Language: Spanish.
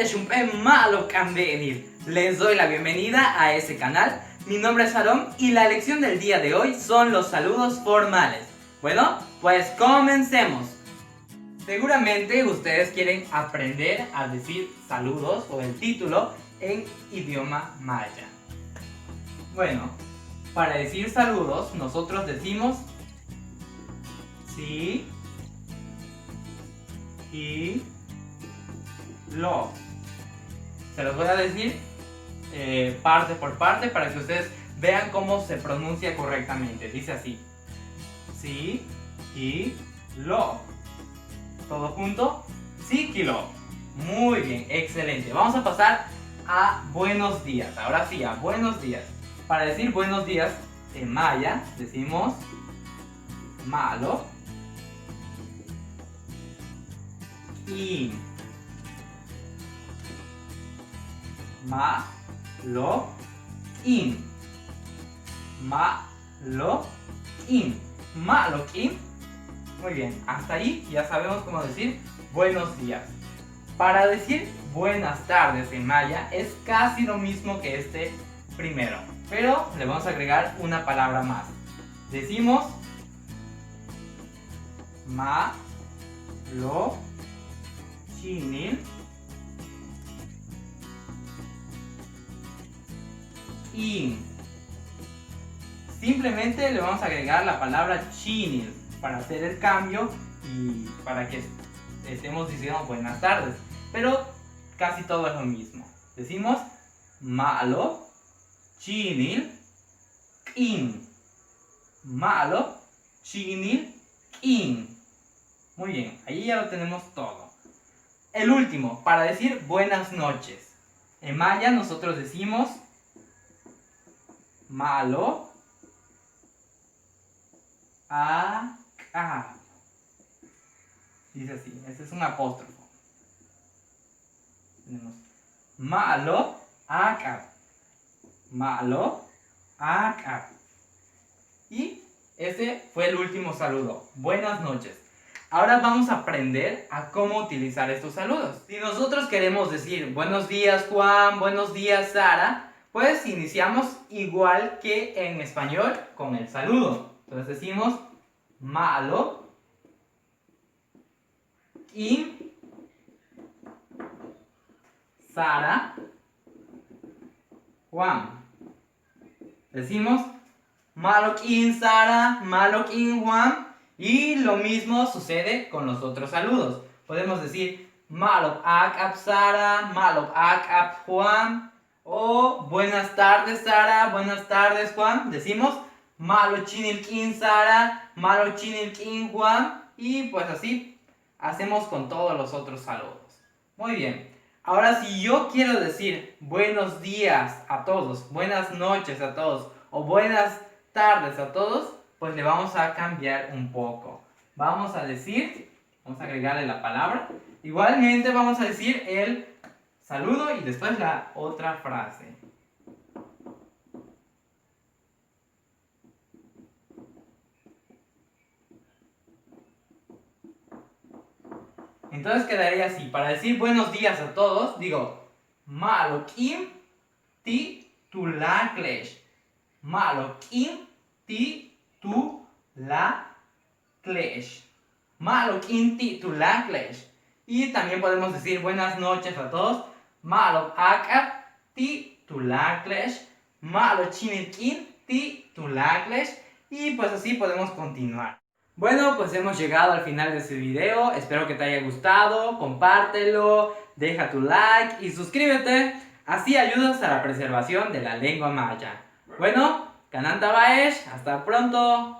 es un pe malo canvenir. Les doy la bienvenida a ese canal. Mi nombre es Aarón y la lección del día de hoy son los saludos formales. Bueno, pues comencemos. Seguramente ustedes quieren aprender a decir saludos o el título en idioma maya. Bueno, para decir saludos nosotros decimos sí y lo. Se los voy a decir parte por parte para que ustedes vean cómo se pronuncia correctamente. Dice así: sí y lo. Todo junto, sí y lo. Muy bien, excelente. Vamos a pasar a buenos días. Ahora sí, a buenos días. Para decir buenos días en maya decimos malo y malo in. Malo in. Malo in. Muy bien, hasta ahí ya sabemos cómo decir buenos días. Para decir buenas tardes en maya es casi lo mismo que este primero, pero le vamos a agregar una palabra más. Decimos malo chinil in. Simplemente le vamos a agregar la palabra chinil para hacer el cambio y para que estemos diciendo buenas tardes, pero casi todo es lo mismo. Decimos malo chinil in. Malo chinil in. Muy bien, ahí ya lo tenemos todo. El último, para decir buenas noches. En maya nosotros decimos malo akap. Dice así, este es un apóstrofo. Tenemos malo akap. Malo akap. Y ese fue el último saludo. Buenas noches. Ahora vamos a aprender a cómo utilizar estos saludos. Si nosotros queremos decir buenos días Juan, buenos días Sara, pues iniciamos igual que en español con el saludo. Entonces decimos malo in Sara Juan. Decimos malo in Sara, malo in Juan. Y lo mismo sucede con los otros saludos. Podemos decir malo akap Sara, malo akap Juan. O buenas tardes Sara, buenas tardes Juan. Decimos malo chinil kin Sara, malo chinil kin Juan. Y pues así hacemos con todos los otros saludos. Muy bien. Ahora si yo quiero decir buenos días a todos, buenas noches a todos o buenas tardes a todos, pues le vamos a cambiar un poco. Vamos a agregarle la palabra. Igualmente vamos a decir el saludo y después la otra frase. Entonces quedaría así. Para decir buenos días a todos, digo malo kim ti tulaklesh. Malo kim ti tulaklesh. Malo kim ti tulaklesh. Y también podemos decir buenas noches a todos. Malo akap ti tulaklesh. Malo chinilkin ti tulaklesh. Y pues así podemos continuar. Bueno, pues hemos llegado al final de este video. Espero que te haya gustado. Compártelo, deja tu like y suscríbete. Así ayudas a la preservación de la lengua maya. Bueno, Kananta Baesh, hasta pronto.